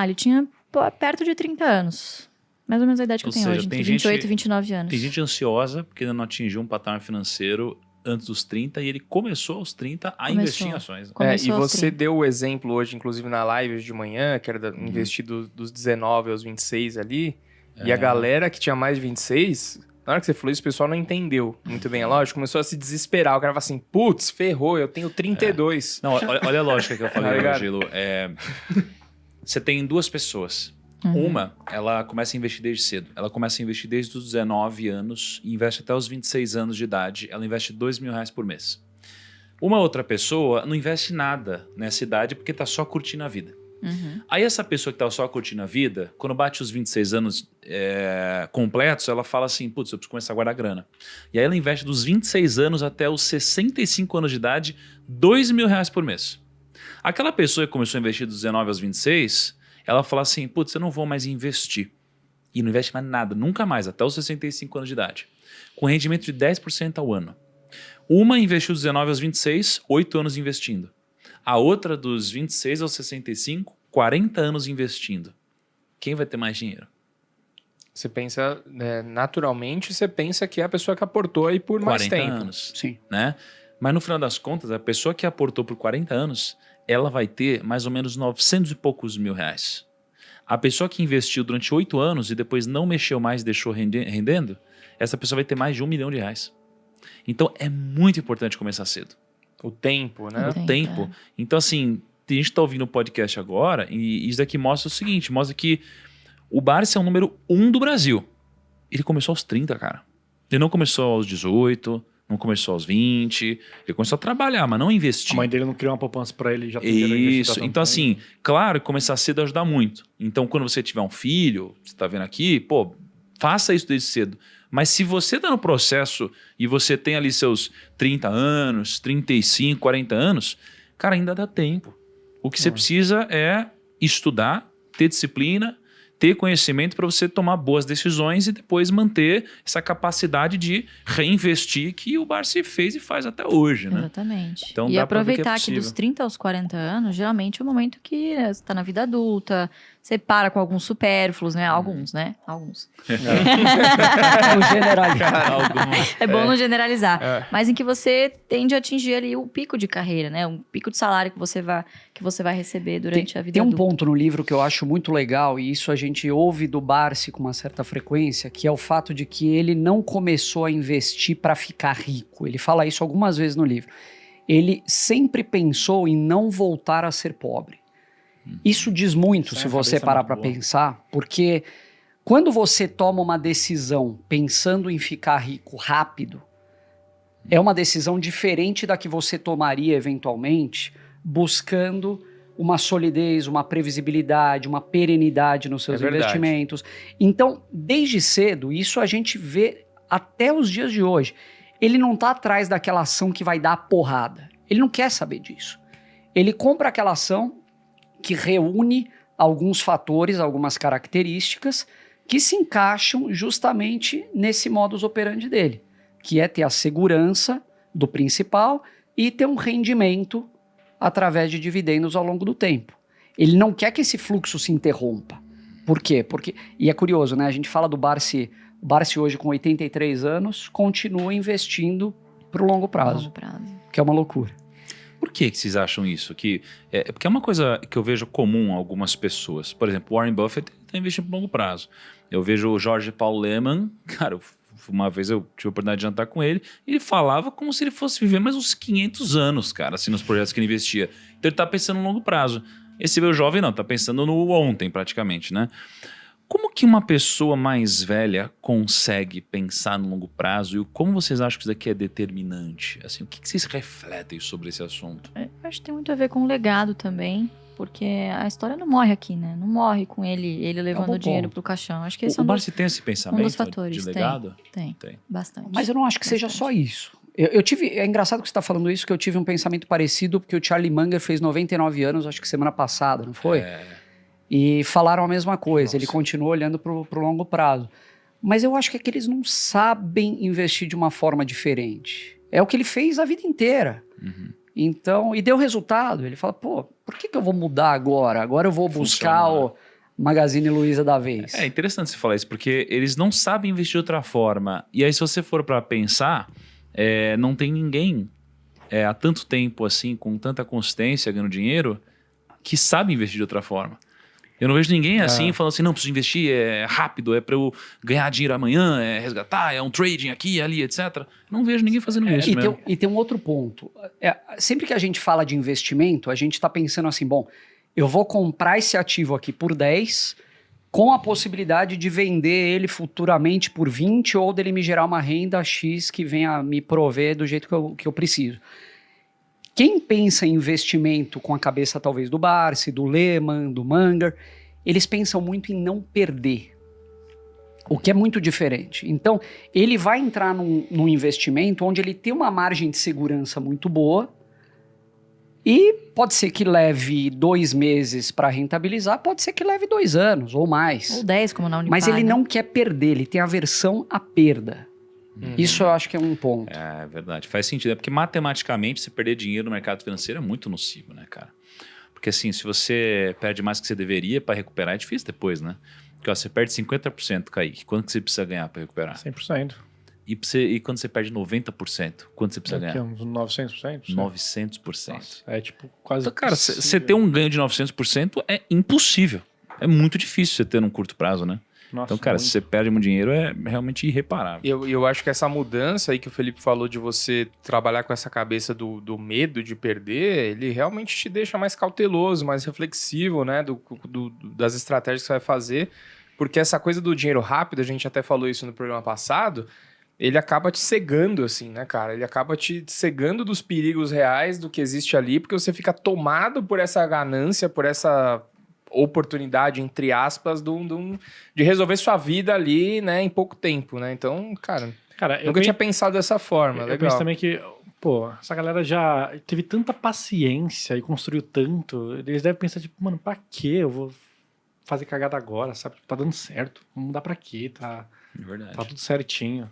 Ele tinha perto de 30 anos. Mais ou menos a idade que eu tenho hoje, entre 28 e 29 anos. Tem gente ansiosa porque ainda não atingiu um patamar financeiro antes dos 30 e ele começou aos 30 a investir em ações. E você deu o exemplo hoje, inclusive na live de manhã, que era investir dos 19 aos 26 ali, e a galera que tinha mais de 26, na hora que você falou isso, o pessoal não entendeu muito bem a lógica, começou a se desesperar, o cara falou assim, putz, ferrou, eu tenho 32. Não, olha a lógica que eu falei, Angelo. Você tem duas pessoas. Uma, ela começa a investir desde cedo. Ela começa a investir desde os 19 anos e investe até os 26 anos de idade. Ela investe R$2.000 por mês. Uma outra pessoa não investe nada nessa idade porque está só curtindo a vida. Aí essa pessoa que está só curtindo a vida, quando bate os 26 anos completos, ela fala assim, putz, eu preciso começar a guardar grana. E aí ela investe dos 26 anos até os 65 anos de idade, R$2.000 por mês. Aquela pessoa que começou a investir dos 19 aos 26... ela fala assim, putz, eu não vou mais investir. E não investe mais nada, nunca mais, até os 65 anos de idade. Com rendimento de 10% ao ano. Uma investiu dos 19 aos 26, 8 anos investindo. A outra dos 26 aos 65, 40 anos investindo. Quem vai ter mais dinheiro? Você pensa, naturalmente, você pensa que é a pessoa que aportou aí por mais tempo. 40 anos. Sim. Né? Mas no final das contas, a pessoa que aportou por 40 anos... ela vai ter mais ou menos 900 e poucos mil reais. A pessoa que investiu durante 8 anos e depois não mexeu mais e deixou rendendo, essa pessoa vai ter mais de R$1 milhão. Então, é muito importante começar cedo. O tempo, né? O tempo. Então, assim, tem gente que está ouvindo o podcast agora e isso daqui mostra o seguinte, mostra que o Barsi é o número 1 do Brasil. Ele começou aos 30, cara. Ele não começou aos 18... não começou aos 20, ele começou a trabalhar, mas não investir. A mãe dele não criou uma poupança para ele, já tem dinheiro investido. Isso, então assim, claro que começar cedo ajuda muito. Então quando você tiver um filho, você tá vendo aqui, pô, faça isso desde cedo. Mas se você tá no processo e você tem ali seus 30 anos, 35, 40 anos, cara, ainda dá tempo. O que você precisa é estudar, ter disciplina, ter conhecimento para você tomar boas decisões e depois manter essa capacidade de reinvestir que o Barsi fez e faz até hoje, né? Exatamente. Então, e dá pra ver que é aproveitar que possível. dos 30 aos 40 anos, geralmente é o momento que você está na vida adulta, você para com alguns supérfluos, né? Alguns, né? Alguns. Não generalizar. É bom não generalizar. Mas em que você tende a atingir ali o pico de carreira, né? Um pico de salário que você vai receber durante a vida Tem um adulta. ponto no livro que eu acho muito legal, e isso a gente ouve do Barsi com uma certa frequência, que é o fato de que ele não começou a investir para ficar rico. Ele fala isso algumas vezes no livro. Ele sempre pensou em não voltar a ser pobre. Isso diz muito, se você parar para pensar, porque quando você toma uma decisão pensando em ficar rico rápido, é uma decisão diferente da que você tomaria eventualmente buscando uma solidez, uma previsibilidade, uma perenidade nos seus investimentos. Então, desde cedo, isso a gente vê até os dias de hoje. Ele não está atrás daquela ação que vai dar a porrada. Ele não quer saber disso. Ele compra aquela ação que reúne alguns fatores, algumas características que se encaixam justamente nesse modus operandi dele, que é ter a segurança do principal e ter um rendimento através de dividendos ao longo do tempo. Ele não quer que esse fluxo se interrompa. Por quê? E é curioso, né? A gente fala do Barsi, o Barsi hoje com 83 anos continua investindo para o longo prazo, que é uma loucura. Por que vocês acham isso? Porque é uma coisa que eu vejo comum a algumas pessoas. Por exemplo, Warren Buffett está investindo por longo prazo. Eu vejo o Jorge Paulo Lemann, cara, uma vez eu tive a oportunidade de jantar com ele, e ele falava como se ele fosse viver mais uns 500 anos, cara, assim, nos projetos que ele investia. Então ele tá pensando no longo prazo. Esse meu jovem não, tá pensando no ontem praticamente, né? Como que uma pessoa mais velha consegue pensar no longo prazo e como vocês acham que isso daqui é determinante? Assim, o que vocês refletem sobre esse assunto? Eu acho que tem muito a ver com o legado também, porque a história não morre aqui, né? Não morre com ele levando o dinheiro pro caixão. Acho que esse o Barsi tem esse pensamento dos fatores. De legado? Tem, bastante. Mas eu não acho que seja só isso. É engraçado que você está falando isso, que eu tive um pensamento parecido, porque o Charlie Munger fez 99 anos, acho que semana passada, não foi? E falaram a mesma coisa, ele continua olhando para o longo prazo. Mas eu acho que é que eles não sabem investir de uma forma diferente. É o que ele fez a vida inteira. Então, e deu resultado. Ele fala, pô, por que eu vou mudar agora? Agora eu vou buscar Funciona, o Magazine Luiza da vez. É interessante você falar isso, porque eles não sabem investir de outra forma. E aí, se você for para pensar, não tem ninguém há tanto tempo assim, com tanta consistência, ganhando dinheiro, que sabe investir de outra forma. Eu não vejo ninguém assim falando assim, não, preciso investir, é rápido, é para eu ganhar dinheiro amanhã, é resgatar, é um trading aqui, ali, etc. Não vejo ninguém fazendo isso mesmo. E tem um outro ponto. Sempre que a gente fala de investimento, a gente está pensando assim, bom, eu vou comprar esse ativo aqui por 10, com a possibilidade de vender ele futuramente por 20 ou dele me gerar uma renda X que venha me prover do jeito que eu preciso. Quem pensa em investimento com a cabeça talvez do Barsi, do Lehman, do Munger, eles pensam muito em não perder, o que é muito diferente. Então, ele vai entrar num investimento onde ele tem uma margem de segurança muito boa e pode ser que leve 2 meses para rentabilizar, pode ser que leve 2 anos ou mais. Ou 10, como na Unipar. Mas ele não quer perder, ele tem aversão à perda. Isso eu acho que é um ponto. É verdade, faz sentido. É porque matematicamente você perder dinheiro no mercado financeiro é muito nocivo, né, cara? Porque assim, se você perde mais que você deveria para recuperar, é difícil depois, né? Porque ó, você perde 50%, Kaique. Quanto que você precisa ganhar para recuperar? 100%. E quando você perde 90%, quanto você precisa ganhar? Uns 900%? 900%. Nossa, é tipo quase. Então, cara, você ter um ganho de 900% é impossível. É muito difícil você ter num curto prazo, né? Nossa, então, cara, muito. se você perde muito dinheiro, é realmente irreparável. Eu acho que essa mudança aí que o Felipe falou de você trabalhar com essa cabeça do medo de perder, ele realmente te deixa mais cauteloso, mais reflexivo, né? Das estratégias que você vai fazer. Porque essa coisa do dinheiro rápido, a gente até falou isso no programa passado, ele acaba te cegando, assim, né, cara? Ele acaba te cegando dos perigos reais do que existe ali, porque você fica tomado por essa ganância, por essa oportunidade, entre aspas, de resolver sua vida ali, né, em pouco tempo, né? Então, cara eu nunca tinha pensado dessa forma. Eu penso também que, pô, essa galera já teve tanta paciência e construiu tanto, eles devem pensar, tipo, mano, pra que eu vou fazer cagada agora, sabe? Tá dando certo, vamos mudar pra quê? Tá Verdade. tudo certinho.